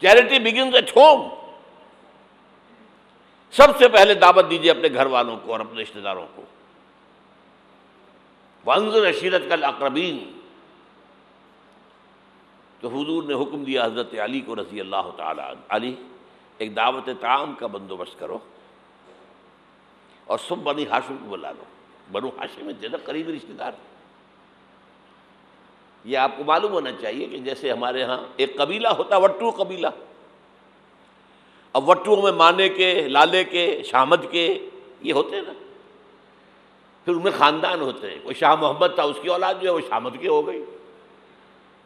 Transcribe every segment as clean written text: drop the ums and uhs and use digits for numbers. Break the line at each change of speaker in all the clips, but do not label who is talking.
Charity begins at home. سب سے پہلے دعوت دیجیے اپنے گھر والوں کو اور اپنے رشتہ داروں کو. وانذر عشیرتک الاقربین. تو حضور نے حکم دیا حضرت علی کو رضی اللہ تعالی عنہ، علی ایک دعوت طعام کا بندوبست کرو اور سب بنی ہاشم کو بلا لو. بنو ہاشم میں زیادہ قریبی رشتہ دار. یہ آپ کو معلوم ہونا چاہیے کہ جیسے ہمارے ہاں ایک قبیلہ ہوتا وٹو قبیلہ. اب وٹو میں مانے کے، لالے کے، شامد کے یہ ہوتے ہیں نا. پھر ان میں خاندان ہوتے ہیں. کوئی شاہ محمد تھا، اس کی اولاد جو ہے وہ شامد کے ہو گئی.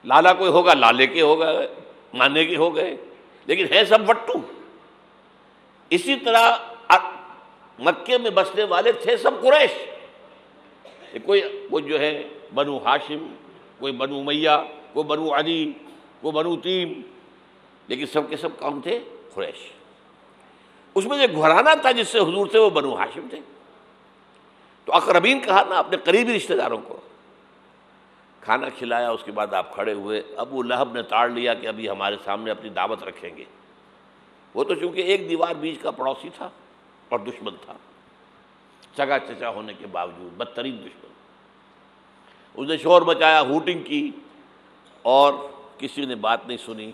لالا کوئی ہوگا لالے کے ہو گئے، مانے کے ہو گئے، لیکن ہے سب وٹو. اسی طرح مکے میں بسنے والے تھے سب قریش. کوئی جو ہے بنو ہاشم، کوئی بنو امیہ، کوئی بنو علی، کوئی بنو تیم، لیکن سب کے سب کون تھے؟ قریش. اس میں جو گھرانہ تھا جس سے حضور تھے وہ بنو ہاشم تھے. تو اقربین کہا نا، اپنے قریبی رشتہ داروں کو کھانا کھلایا. اس کے بعد آپ کھڑے ہوئے. ابو لہب نے تاڑ لیا کہ ابھی ہمارے سامنے اپنی دعوت رکھیں گے. وہ تو چونکہ ایک دیوار بیچ کا پڑوسی تھا اور دشمن تھا، سگا چچا ہونے کے باوجود بدترین دشمن. اس نے شور مچایا، ہوٹنگ کی، اور کسی نے بات نہیں سنی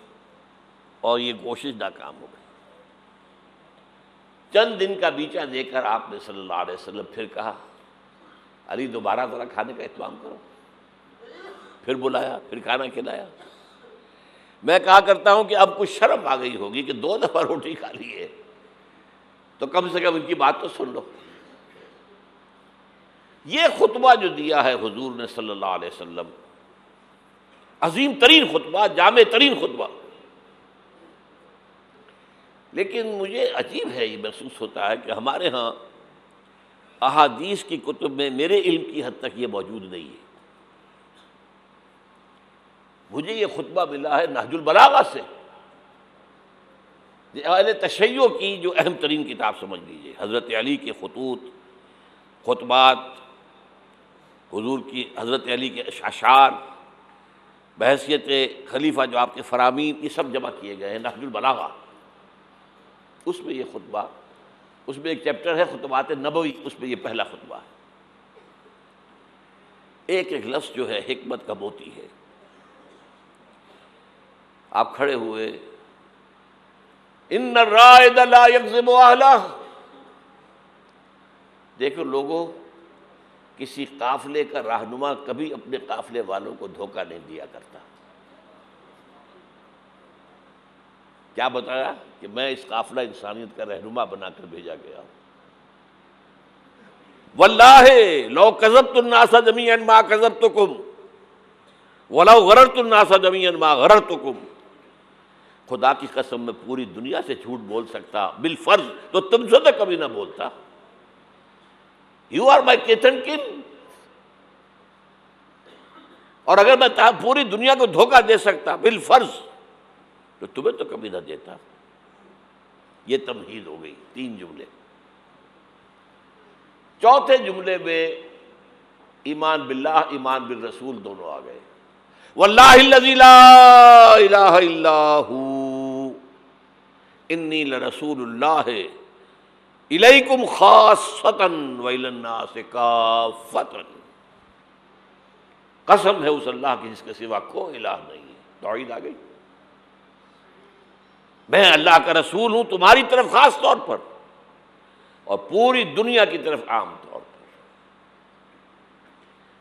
اور یہ کوشش ناکام ہو گئی. چند دن کا بیچا دے کر آپ نے صلی اللہ علیہ وسلم پھر کہا علی دوبارہ ذرا کھانے کا اہتمام کرو. پھر بلایا، پھر کھانا کھلایا. میں کہا کرتا ہوں کہ اب کچھ شرم آ گئی ہوگی کہ 2 دفعہ روٹی کھا لی ہے تو کم سے کم ان کی بات تو سن لو. یہ خطبہ جو دیا ہے حضور نے صلی اللہ علیہ وسلم، عظیم ترین خطبہ، جامع ترین خطبہ. لیکن مجھے عجیب ہے، یہ محسوس ہوتا ہے کہ ہمارے ہاں احادیث کی کتب میں میرے علم کی حد تک یہ موجود نہیں ہے. مجھے یہ خطبہ ملا ہے نہج البلاغہ سے، اہل تشیع کی جو اہم ترین کتاب سمجھ لیجیے. حضرت علی کے خطوط، خطبات، حضور کی حضرت علی کے اشعار بحیثیت خلیفہ جو آپ کے فرامین، یہ سب جمع کیے گئے ہیں نہج البلاغہ. اس میں یہ خطبہ، اس میں ایک چیپٹر ہے خطبات نبوی، اس میں یہ پہلا خطبہ ہے. ایک ایک لفظ جو ہے حکمت کا موتی ہے. آپ کھڑے ہوئے، ان الرائد لا یکذب اہلہ. دیکھو لوگوں، کسی قافلے کا رہنما کبھی اپنے قافلے والوں کو دھوکہ نہیں دیا کرتا. کیا بتایا کہ میں اس قافلہ انسانیت کا رہنما بنا کر بھیجا گیا ہوں. واللہ لو کذبت الناس جميعا ما کذبتکم ولو غررت الناس جميعا ما غررتکم. خدا کی قسم میں پوری دنیا سے جھوٹ بول سکتا بالفرض تو تم سے تو کبھی نہ بولتا. You are my kith and kin. اور اگر میں پوری دنیا کو دھوکہ دے سکتا بالفرض تو تمہیں تو کبھی نہ دیتا. یہ تمہید ہو گئی. 3 جملے. چوتھے جملے میں ایمان باللہ، ایمان بالرسول دونوں آ گئے. واللہ الذی لا الہ الا ہو انی لرسول اللہ الیکم خاصۃ والی الناس کافۃ. قسم ہے اس اللہ کی جس کے سوا کوئی الہ نہیں ہے. توحید آ گئی. میں اللہ کا رسول ہوں تمہاری طرف خاص طور پر اور پوری دنیا کی طرف عام طور پر.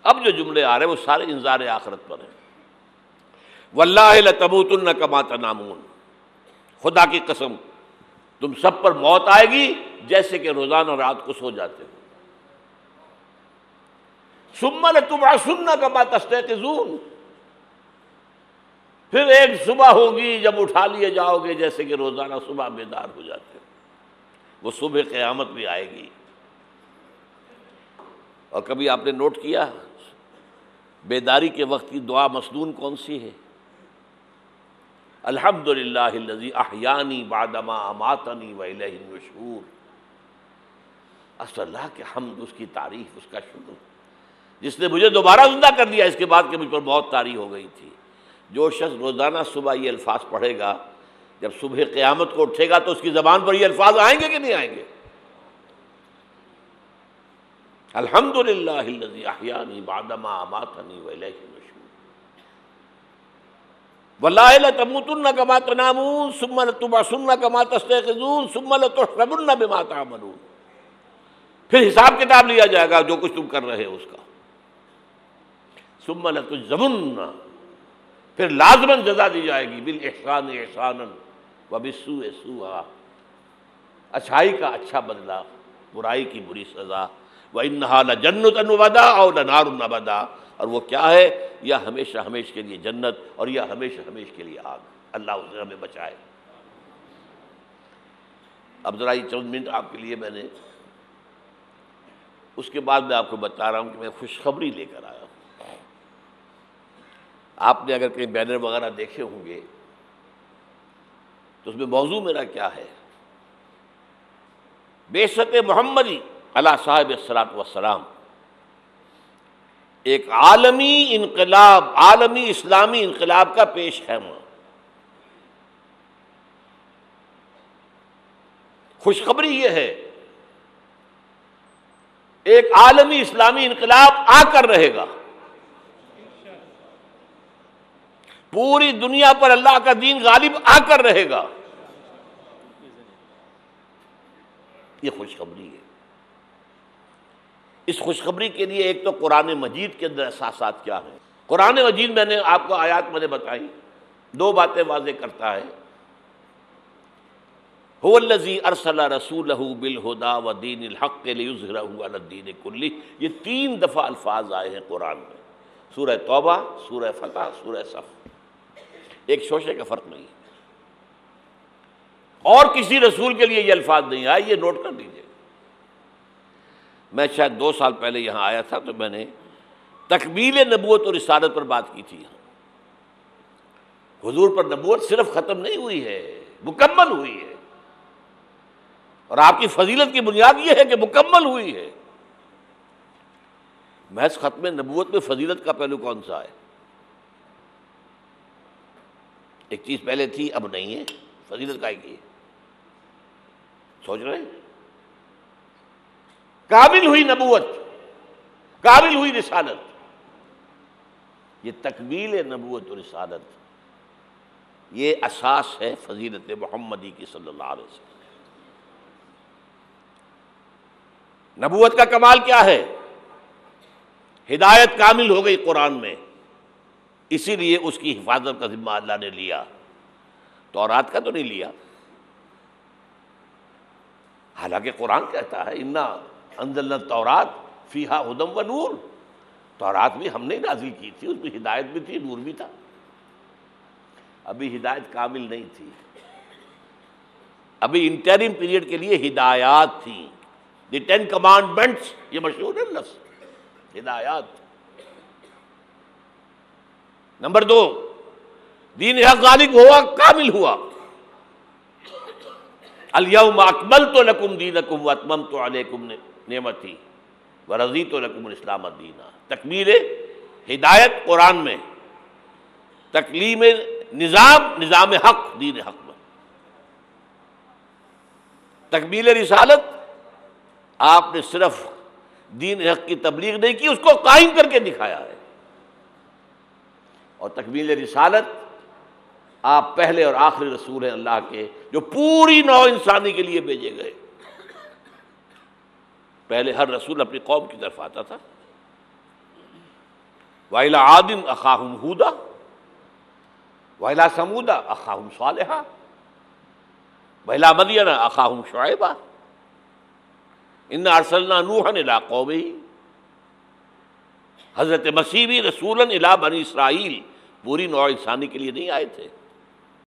اب جو جملے آ رہے ہیں وہ سارے انذار آخرت پر ہیں. واللہ لتموتن کما تنامون. خدا کی قسم تم سب پر موت آئے گی جیسے کہ روزانہ رات کو سو جاتے ہو. ثم لتبعثن کما تستيقظون. پھر ایک صبح ہوگی جب اٹھا لیے جاؤ گے جیسے کہ روزانہ صبح بیدار ہو جاتے ہو. وہ صبح قیامت بھی آئے گی. اور کبھی آپ نے نوٹ کیا بیداری کے وقت کی دعا مسنون کون سی ہے؟ الحمدللہ الذی احیانی بعدما اماتنی والیہ النشور. اللہ کے حمد، اس کی تعریف، اس کا شکر، جس نے مجھے دوبارہ زندہ کر دیا اس کے بعد کہ مجھ پر موت طاری ہو گئی تھی. جو شخص روزانہ صبح یہ الفاظ پڑھے گا جب صبح قیامت کو اٹھے گا تو اس کی زبان پر یہ الفاظ آئیں گے کہ نہیں آئیں گے؟ الحمدللہ الذی احیانی بعدما اماتنی والیہ النشور واللہ لتموتن کما تنامون ثم لتبعثن کما تستيقظون ثم لتحسبن بما تعملون. پھر حساب کتاب لیا جائے گا جو کچھ تم کر رہے ہو اس کا. ثم لتجزون، پھر لازماً جزا دی جائے گی، بالاحسان احسانا وبالسوء سوءا، اچھائی کا اچھا بدلہ، برائی کی بری سزا. وَإِنَّهَا لَجَنَّةٌ وَبَدَا أَوْ لَنَارٌ أَبَدًا، اور وہ کیا ہے؟ یا ہمیشہ ہمیش کے لیے جنت اور یا ہمیشہ ہمیش کے لیے آگ. اللہ اسے ہمیں بچائے. اب ذرا یہ چند منٹ آپ کے لیے میں نے، اس کے بعد میں آپ کو بتا رہا ہوں کہ میں خوشخبری لے کر آیا ہوں. آپ نے اگر کہیں بینر وغیرہ دیکھے ہوں گے تو اس میں موضوع میرا کیا ہے؟ بعثت محمدی علی صاحب الصلاۃ والسلام، ایک عالمی انقلاب، عالمی اسلامی انقلاب کا پیش خیمہ. خوشخبری یہ ہے ایک عالمی اسلامی انقلاب آ کر رہے گا. پوری دنیا پر اللہ کا دین غالب آ کر رہے گا. یہ خوشخبری ہے. اس خوشخبری کے لیے ایک تو قرآن مجید کے اندر احساسات کیا ہیں. قرآن مجید میں نے آپ کو آیات میں نے بتائی، دو باتیں واضح کرتا ہے. هو الذی ارسل رسولہ بالہدی ودین الحق لیظہرہ علی الدین کلہ. یہ 3 دفعہ الفاظ آئے ہیں قرآن میں، سورہ توبہ، سورہ فتح، سورہ صف. ایک شوشے کا فرق نہیں. اور کسی رسول کے لیے یہ الفاظ نہیں آئے، یہ نوٹ کر لیجیے. میں شاید 2 سال پہلے یہاں آیا تھا تو میں نے تکمیل نبوت اور رسالت پر بات کی تھی. حضور پر نبوت صرف ختم نہیں ہوئی ہے، مکمل ہوئی ہے. اور آپ کی فضیلت کی بنیاد یہ ہے کہ مکمل ہوئی ہے. محض ختم نبوت میں فضیلت کا پہلو کون سا ہے؟ ایک چیز پہلے تھی اب نہیں ہے، فضیلت کا ایک ہے. سوچ رہے ہیں؟ کامل ہوئی نبوت، کامل ہوئی رسالت. یہ تکمیل نبوت و رسالت، یہ اساس ہے فضیلت محمدی کی صلی اللہ علیہ وسلم. نبوت کا کمال کیا ہے؟ ہدایت کامل ہو گئی قرآن میں، اسی لیے اس کی حفاظت کا ذمہ اللہ نے لیا. تورات کا تو نہیں لیا، حالانکہ قرآن کہتا ہے انا انزلنا التوراۃ فیہا ھدی و نور. تورات بھی ہم نے نازل کی تھی، اس میں ہدایت بھی تھی، نور بھی تھا. ابھی ہدایت کامل نہیں تھی، ابھی انٹرم پیریڈ کے لیے ہدایات تھیں. دی 10 کمانڈمنٹس، یہ مشہور ہے لفظ ہدایات. نمبر 2، دین حق غالب ہوا، کامل ہوا. الیوم اکملت لکم دینکم واتممت علیکم نعمتی ورضیت لکم الاسلام دینا. تکمیل ہدایت قرآن میں، تکلیم نظام حق دین حق میں. تکمیل رسالت، آپ نے صرف دین حق کی تبلیغ نہیں کی، اس کو قائم کر کے دکھایا ہے. اور تکمیل رسالت، آپ پہلے اور آخری رسول ہیں اللہ کے جو پوری نوع انسانی کے لیے بھیجے گئے. پہلے ہر رسول اپنی قوم کی طرف آتا تھا. وَإِلَىٰ عَادٍ أَخَاهُمْ هُودًا وَإِلَىٰ ثَمُودَ أَخَاهُمْ صَالِحًا وَإِلَىٰ مَدْيَنَ أَخَاهُمْ شُعَيْبًا إِنَّا أَرْسَلْنَا نُوحًا إِلَىٰ قَوْمِهِ. حضرت مسیح بھی رسولاً الی بنی اسرائیل، پوری نوع انسانی کے لیے نہیں آئے تھے.